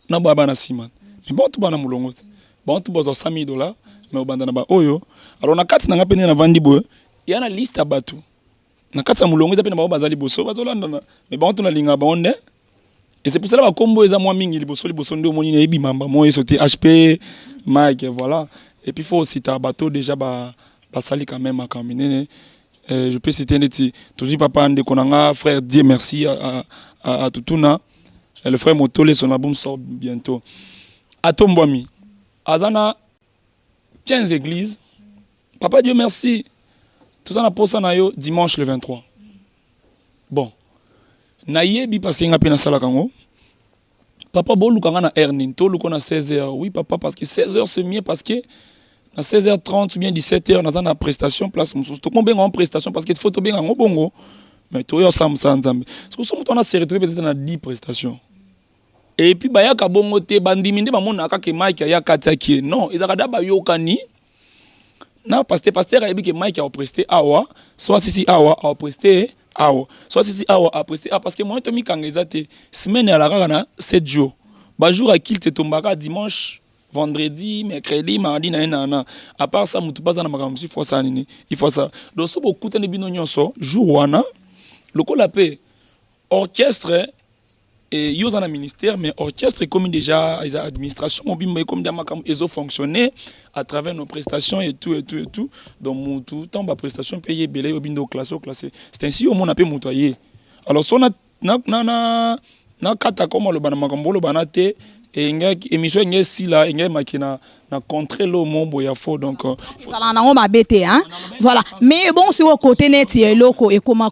S2: Na baba na sima. Mais bon tu bana mulongo. Bon tu bozo $100 mais obanda na ba oyo. Alors na katsa na ngapene na vandi boy. Il y a une liste à battu. Na katsa mulongo za pena ba bazali boso bazolanda mais ba on na linga ba onde. Et c'est pour cela ba combo eza moi mingi liboso ndo moni na ebi mamba moi sauté HP Mike voilà. Et puis faut aussi ta bateau déjà ba sali quand même à caminer. Je peux citer Neti toujours papa ande konanga frère Dieu merci à Tutuna. Le frère Motole son album sort bientôt. Atombwami. Azana 15 églises. Papa Dieu merci. Tout ça, on a posé dimanche le 23. Bon. Naïebi parce qu'il y a un sala kango. Papa, bon, nous avons un earning. Tout le monde a 16h. Oui, papa, parce que 16h, c'est mieux parce que à 16h30 ou bien 17h, nous avons une prestation. Place, tout le monde a une prestation parce qu'il faut bien un bongo. Mais tout le monde a ça. Parce que on a serré peut-être dans 10 prestations. Et puis, il y a un bongo, bandiminde, il y a un Mike, il y a un non, il y a un yokani. Non, pasteur a dit que Mike a presté awa, soit si awa a presté awa, soit si awa a presté parce que moi, Tommy Kangezate, semaine à la rana, 7 jours. Bah, jour à kill, c'est tombaka dimanche, vendredi, mercredi, mardi, na. À part ça, mutu pas na magamusi, il faut ça, il faut ça. Donc, si beaucoup de binonions sont, jour wana, le col la paix, orchestre, et ils ont un ministère, mais orchestre comme déjà, ils ont administration, comme ils ont fonctionné à travers nos prestations et tout. Donc, tout le temps, ma prestation payée, belé, au bindo classé. C'est ainsi au monde a pu moutoyer. Alors, si on a kata comme le banamakambo, le banate, et il y a une émission, il y a si là, il y a une contré le monde, il y a faux. Donc,
S12: voilà. Mais bon, sur le côté net, il y a loco et comment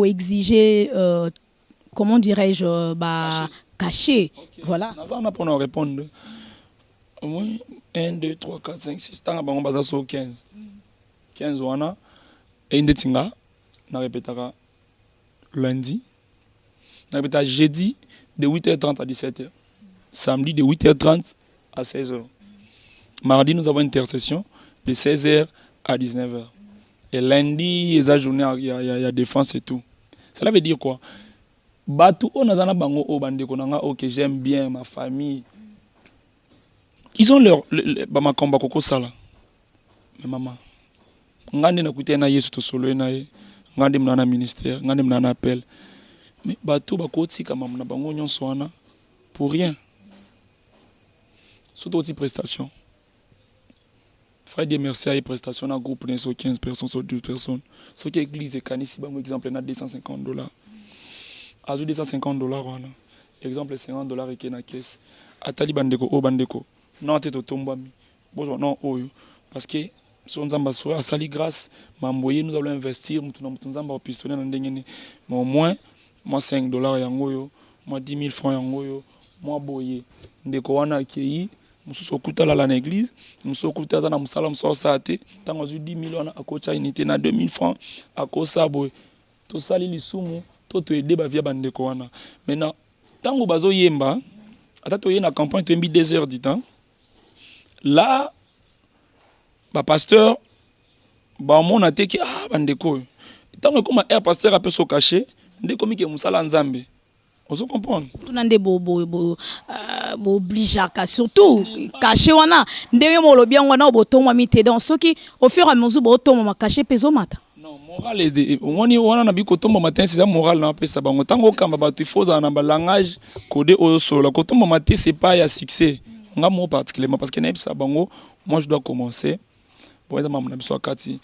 S12: exiger. Comment dirais-je, caché. Okay. Voilà.
S2: On a pour répondre. 1, 2, 3, 4, 5, 6, on va sur 15. 15 wana. Et une tinga, on répétera lundi. On répétera jeudi de 8h30 à 17h. Samedi de 8h30 à 16h. Mardi, nous avons une intercession de 16h à 19h. Et lundi, il y a journée, il y a défense et tout. Cela veut dire quoi? Batu onazana bango o bande konanga ok j'aime bien ma famille. Ils ont leur ma combat koko sala. Mais maman. Ngande na kuté na Yesu to solo na ye. Ngande mna ministère, ngande mna appel. Mais batu bakoti kama mna bango nyonso wana pour rien. Surtout aussi prestation. frère des merci à prestation dans groupe sur 15 personnes sur 12 personnes. Ce qui est église et canis, par exemple, on a $250. À $250 voilà. Exemple $50 et qui na caisse. Atali bandeko o bandeko. Non tete tombami. Bonjour non oyo parce que son nzamba so a sali grâce mamboyer nous allons investir mutu na mutu nzamba pistonner na ndengene. Mais au moins moi $5 yango yo, moi 10 000 francs yango yo, moi boye ndeko wana kei mususu okutala la l'église, mususu okutala na musala muso sate, tango 10 000 wana akocha unité na 2 000 francs akosa boye. To sali lisumu to aider ba via bandeko wana. Maintenant tango bazo yemba ata to yena campagne to yembi 2 heures du temps. Là ba pasteur ba mona te ki bandeko. Tango comme un pasteur a peut se cacher, ndeko mi ke musala nzambe. Vous comprenez?
S12: Tout nande bo obligeaka surtout caché wana ndenge mo lo bien wana botomwa mité dans ce qui au fur et à mesure botomwa ma caché peso mata.
S2: Non, moral est on wana na biko tomba matin c'est ça moral na pesa bango tango kamba ba tu faut na ba langage codé au solo ko tomba matin c'est pas ya succès. Nga mo particulièrement parce que na pesa bango moi je dois commencer pour être membre na biso akati.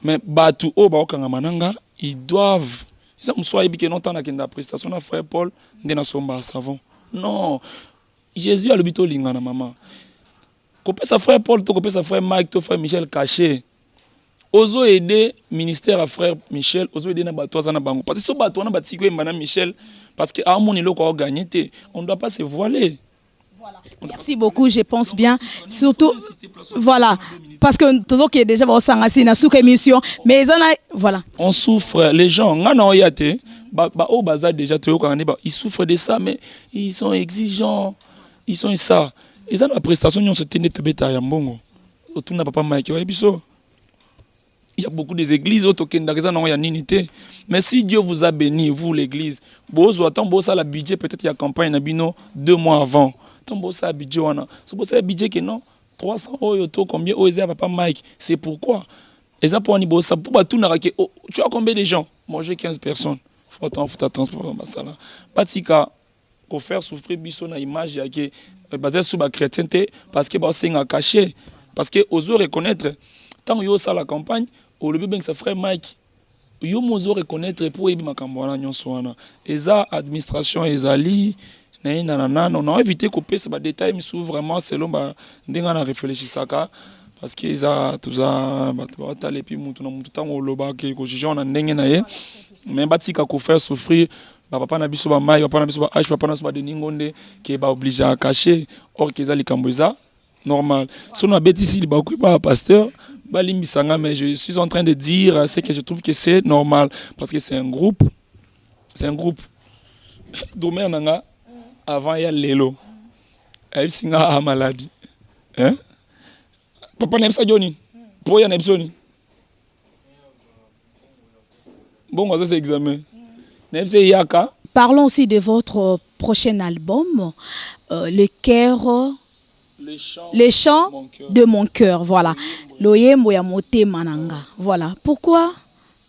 S2: Mais batu o ba okanga mananga ils doivent ça me soit que non tant na prestation na frère Paul ndena somba savon. Non. Jésus a le bito linga na maman. Kopé sa frère Paul, to kopé sa frère Mike, to frère Michel caché. Ozo aider ministère à frère Michel, ozo aider na bato za na bango. Parce que so bato na batiko e mana Michel parce que a mon eloko gagner té, on ne doit pas se voiler.
S12: Voilà. Merci beaucoup, je pense bien. Surtout, voilà, parce que toujours qui est déjà au sangasi na sous émission, mais voilà.
S2: On souffre, les gens, ngana oyate, au bazar déjà ils souffrent de ça, mais ils sont exigeants, ils sont ça. Ils ont la prestation, ils ont se tenu te bêta yambongo. Autour n'a pas Mike Ebiso. Il y a beaucoup des églises mais si Dieu vous a béni, vous l'église, vous attendez la budget peut-être il y a campagne na bino 2 mois avant. Tombo ça budget wana. So bossa budget que non 300 euros combien oser papa Mike. C'est pourquoi et ça pour ni bossa pour tout na que tu as combien de gens? Moi j'ai 15 personnes. Faut transport dans ça là. Patika pour faire souffrir biso na image ya que basé sur la chrétienté parce que ba senga caché parce que oser reconnaître tant yo ça la campagne au le bien que ça frère Mike yo mozo reconnaître pour ebi makambo wana nyonso wana. Et ça administration ezali on a évité qu'on puisse des détails mais souvent vraiment selon on a réfléchi ça parce que ça tout ça les puis tout temps on loba que jugeons on a ndenge mais batika ko faire souffrir papa na biso ba mai papa na biso ba âge papa na biso ba de ningonde qui est obligé à cacher or que ça les kamboza normal son na bêtise il ba ko pas pasteur balimbisanga mais je suis en train de dire c'est que je trouve que c'est normal parce que c'est un groupe domaine nanga avant il y a l'élo. Elle singa a maladie. Hein? Papa n'a pas Johnny. Pour y a Nepsoni. Bon, ça c'est examen. Nepsé Yaka.
S12: Parlons aussi de votre prochain album, Les chants de mon cœur. Voilà. Loyembo ya mote mananga. Voilà. Pourquoi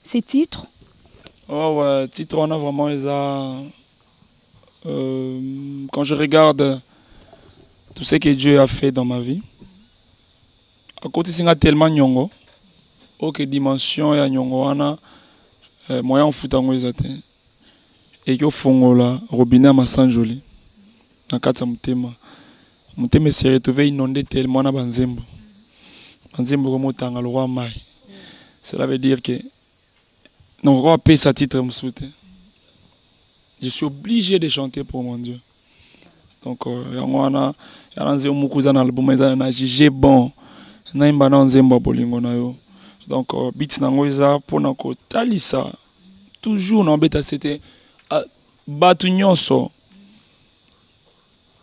S12: ces titres?
S2: Oh ouais, titre on a vraiment quand je regarde tout ce que Dieu a fait dans ma vie, à côté de tellement nyongo, aucune dimension ya nyongo wana, moyen en foutango ezate, et que fongola robinet ma sanjoli, na kata mutema s'est retrouvé inondé tellement na banzembo comme otanga le roi mai. Cela veut dire que non roi paie sa titre msoute. Je suis obligé de chanter pour mon Dieu. Donc, il y a un album, il y a un jugé bon. Il y a un zemba bolingo na yo. Donc, beat nango eza pour nako talisa. Toujours na beta c'était batu nyonso.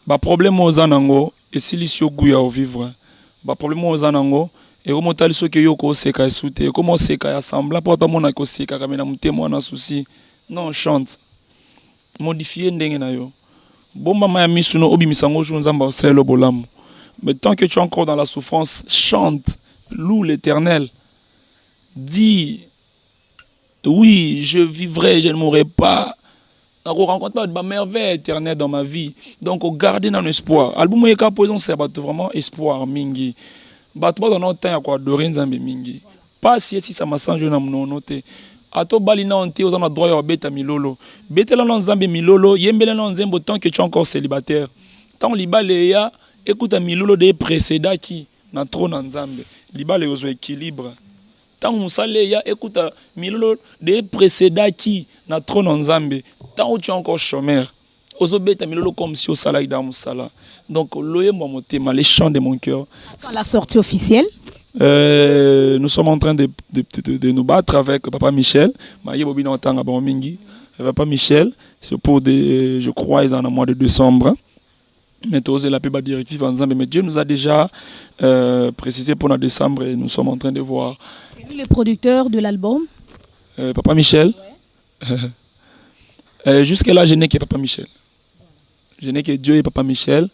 S2: Ba problème oza nango et silisio guya au vivre. Ba problème oza nango et comment taliso ke yo ko seka esute. Comment seka ya sembla pour ta mona ko seka kamena mutemo na souci. Non, chante. Modifier ndenge na yo. Bomba maya misuno obi misango nzamba selo bolamu. Mais tant que tu es encore dans la souffrance, chante, loue l'Éternel. Dis oui, je vivrai, je ne mourrai pas. Je rencontre ma merveille éternelle dans ma vie. Donc, gardez dans l'espoir. Album Yeka Poison, c'est vraiment espoir mingi. bato ba na temps ya ko adorer nzambe mingi pas si ça m'a changé na noté ato balina onté aux na droit ya beta milolo betela na nzambe milolo yembela na nzembo tant que tu es encore célibataire tant libale ya écoute milolo de précédent qui na trop na nzambe libale ozo équilibre tant musale ya écoute milolo de précédent qui na trop na nzambe tant tu es encore chômeur ozo beta milolo comme si au salaire dans musala donc loye mo motema les chants de mon cœur.
S12: Quand la sortie officielle
S2: nous sommes en train de nous battre avec Papa Michel. Papa Michel, c'est pour je crois, ils en ont mois de décembre. Mais la paix directive ensemble. Mais Dieu nous a déjà précisé pour le décembre et nous sommes en train de voir.
S12: C'est lui le producteur de l'album
S2: Papa Michel. Ouais. Jusque-là, je n'ai que Papa Michel. Je n'ai que Dieu et Papa Michel.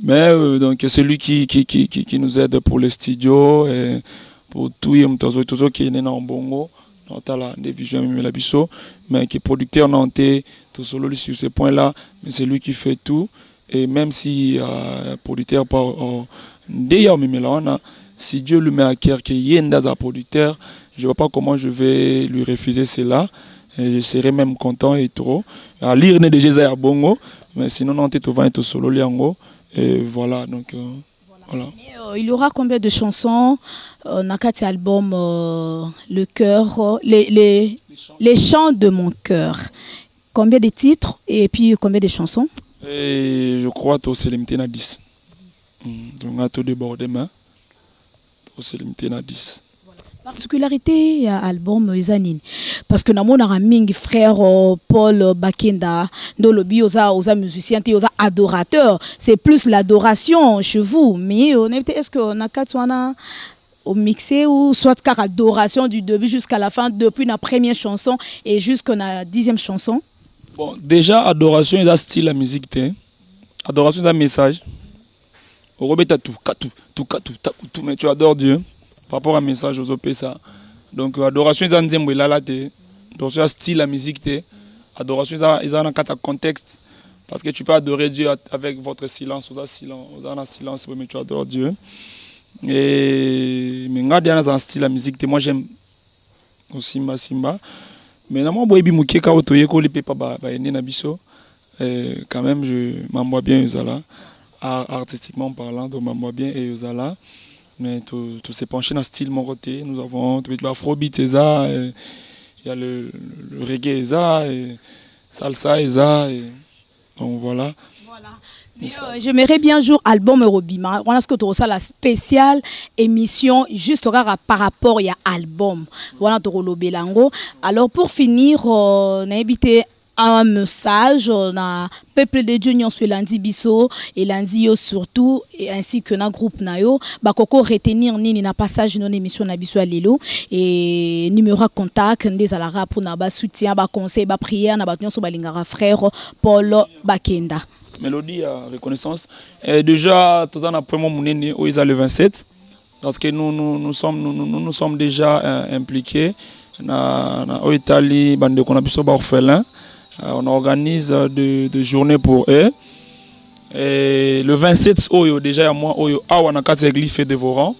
S2: Mais donc c'est lui qui nous aide pour les studios et pour tout qui est né en bongo dans la division mais qui est producteur nantais tout solo sur ce point là mais c'est lui qui fait tout et même si producteur par d'ailleurs si Dieu lui met à cœur qu'il y ait un producteur je vois pas comment je vais lui refuser cela et je serais même content et trop à lire né de Jésus à bongo mais sinon nantais tout va être solo liango. Et voilà, donc voilà.
S12: Il y aura combien de chansons Nakati album Le cœur, les chants de mon cœur. Combien de titres et puis combien de chansons?
S2: Et je crois que c'est limité à 10. Donc on a tout débordé, mais c'est limité à 10.
S12: Particularité à l'album Zanine parce que nous avons un frère Paul Bakenda dans le bio aux musiciens aux adorateurs c'est plus l'adoration chez vous mais est-ce que on a quatre au mixé ou soit car adoration du début jusqu'à la fin depuis la première chanson et jusqu'à la 10e chanson.
S2: Bon déjà adoration est un style la musique adoration est un message au rebet tout mais tu adores Dieu. Par rapport à un message aux OP ça. Donc adoration ils ont dit là donc style la musique adoration ils ont un contexte parce que tu peux adorer Dieu avec votre silence aux silence mais tu adores Dieu et mais dans un style la musique moi j'aime aussi Simba mais normalement boyebi muke ka otoye ko lipe pa ba ene na biso quand même je m'amoie bien Uzala artistiquement parlant donc m'amoie bien et Uzala. Mais tout s'est penché dans le style moroté. Nous avons l'afrobeat, il y a le reggae, et salsa, donc voilà.
S12: J'aimerais bien jouer album Robima. On a ce que tu as la spéciale émission juste par rapport à album. Voilà tu Belango. Alors pour finir, on a évité un message na peuple de Dieu nyonso lundi biso et lundi yo surtout et ainsi que na groupe na yo bakoko retenir nini na passage non émission na biso lelo et numéro contact ndezalara pour na ba soutien ba conseil ba prière na ba nyonso balingara frère Paul Bakenda.
S2: Mélodie à reconnaissance et déjà tous en après mon munene au isa le 27 parce que nous sommes déjà impliqués na Italie bande qu'on a biso ba orphelin. On organise des journées pour eux. Et le 27, déjà, moi, on a 4 églises fait dévorant.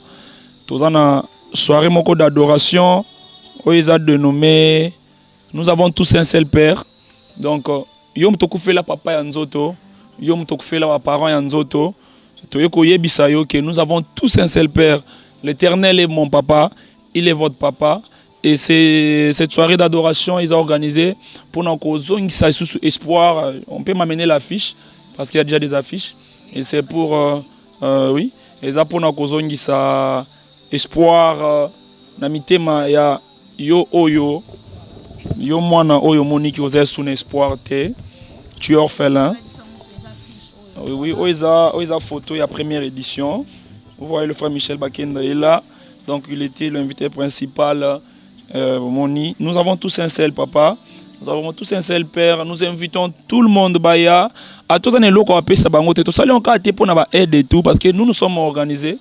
S2: Tous en a soirée moko d'adoration. Ils ont dénommé. Nous avons tous un seul père. Donc, yom toku fait la papa yanzoto, yom toku fait la parent yanzoto. Que nous avons tous un seul père. L'Éternel est mon papa, il est votre papa. Et cette soirée d'adoration, ils ont organisé pour nous ça sous espoir. On peut m'amener l'affiche parce qu'il y a déjà des affiches. Et c'est pour oui. Et ça pour nous ça espoir. Namitema ya yo oyo yo mwana oyo monique aux sous espoir te. Tu es orphelin. Oui, oisa photo, il y a première édition. Vous voyez le frère Michel Bakenda est là. Donc il était l'invité principal. Moni. Nous avons tous un seul papa, nous avons tous un seul père, nous invitons tout le monde baya à tous les locaux à pesa bango tout ça on a été pour na aide et tout parce que nous sommes organisés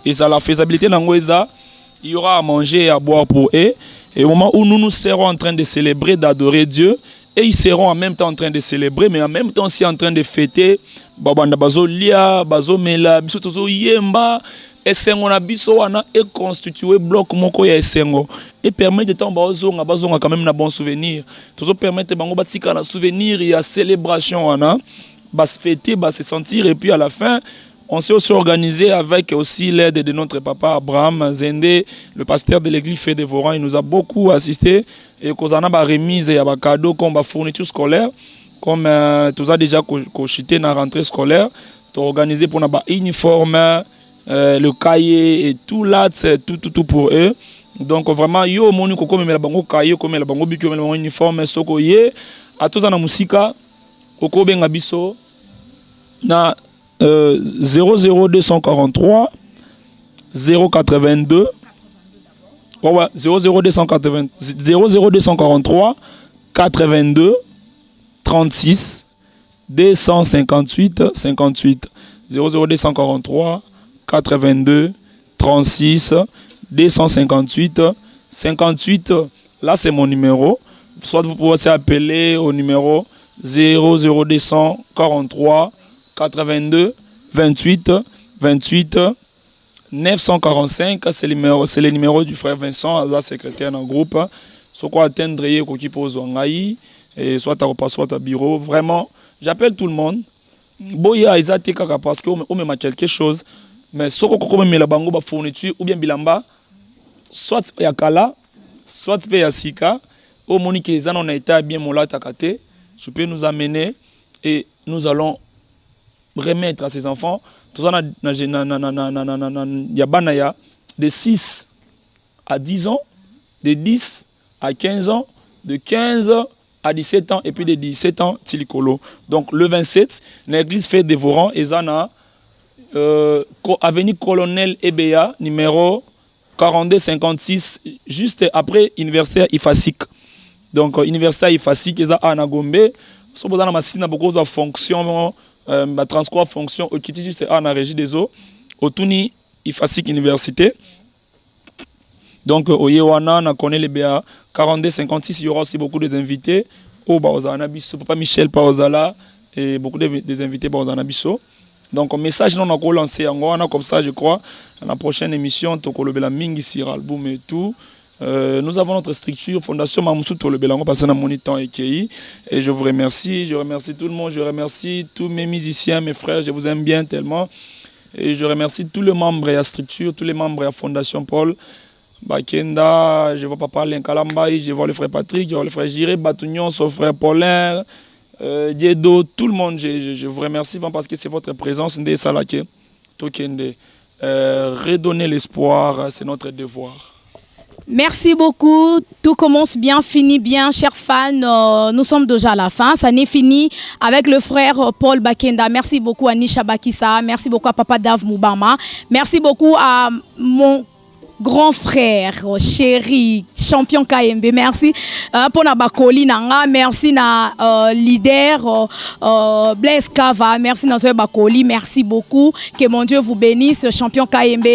S2: et ça la faisabilité d'Angoisa il y aura à manger et à boire pour eux et au moment où nous serons en train de célébrer d'adorer Dieu et ils seront en même temps en train de célébrer mais en même temps aussi en train de fêter babanda bazo lia bazo mela biso tozo yemba esengo na biso wana et constituer bloc moko ya esengo et permettre tant bazonga quand même na bon souvenir toujours permettre bango batika na souvenir et à célébration wana bas fêter bas se sentir et puis à la fin on s'est aussi organisé avec aussi l'aide de notre papa Abraham Zende, le pasteur de l'église Fait Dévorant. Il nous a beaucoup assisté et qu'on a ba remise et ba cadeau comme ba fourniture scolaire comme tout a déjà cochité dans la rentrée scolaire, tout organisé pour na ba uniforme, le cahier et tout là c'est tout pour eux. Donc vraiment yo moni ko comme la bango cahier comme la bango bico la bango uniforme soko ye à tous na musika ko benga biso na 00243 082 00243 82 36 258 58 00243 82 36 258 58. Là c'est mon numéro. Soit vous pouvez s'appeler au numéro 00243 82 28 28 945. C'est le numéro du frère Vincent, Aza secrétaire dans le groupe. Soit quoi atteindre qui pose en Aïe, et soit à repas, soit à bureau. Vraiment, j'appelle tout le monde. Boya Isate Kaka parce qu'on me quelque chose. Mais soit qu'on me la bango ba fourniture ou bien bilamba, soit yakala, soit yasika. Au monique les on a été bien mon la takate. Je peux nous amener et nous allons remettre à ces enfants tout ça yabanaya de 6 à 10 ans, de 10 à 15 ans, de 15 à 17 ans et puis de 17 ans tilikolo. Donc le 27 l'église Fait Dévorant et zana avenue Colonel Ebea numéro 4256 juste après universitaire Ifasik. Donc universitaire Ifasik eza ana Gombe so bozana masina beaucoup de fonction transport fonction au kiti juste à la régie des eaux Otuni Ifasik Université. Donc au Yewana on connaît les BA 4256. Il y aura aussi beaucoup des invités au Baozana Bisso, papa Michel Paozala et beaucoup des invités Baozana Bisso. Donc un message non encore lancé en comme ça je crois à la prochaine émission Tokolobela Mingi sur album et tout. Nous avons notre structure Fondation Mamoussou Tolobelango parce qu'on a mon temps et je vous remercie, je remercie tout le monde, je remercie tous mes musiciens, mes frères, je vous aime bien tellement et je remercie tous les membres de la structure, tous les membres de la Fondation Paul Bakenda, je vois papa Lenkalambaï, je vois le frère Patrick, je vois le frère Jiré, Batugnon, son frère Paulin, Diedo, tout le monde, je vous remercie parce que c'est votre présence, redonner l'espoir, c'est notre devoir.
S12: Merci beaucoup. Tout commence bien, finit bien, chers fans. Nous sommes déjà à la fin. Ça n'est fini avec le frère Paul Bakenda. Merci beaucoup à Nisha Bakissa. Merci beaucoup à Papa Dave Moubama. Merci beaucoup à mon grand frère, chéri, champion KMB. Merci pour na bakoli nanga. Merci na leader Blaise Kava. Merci na bakoli. Merci beaucoup. Que mon Dieu vous bénisse, champion KMB.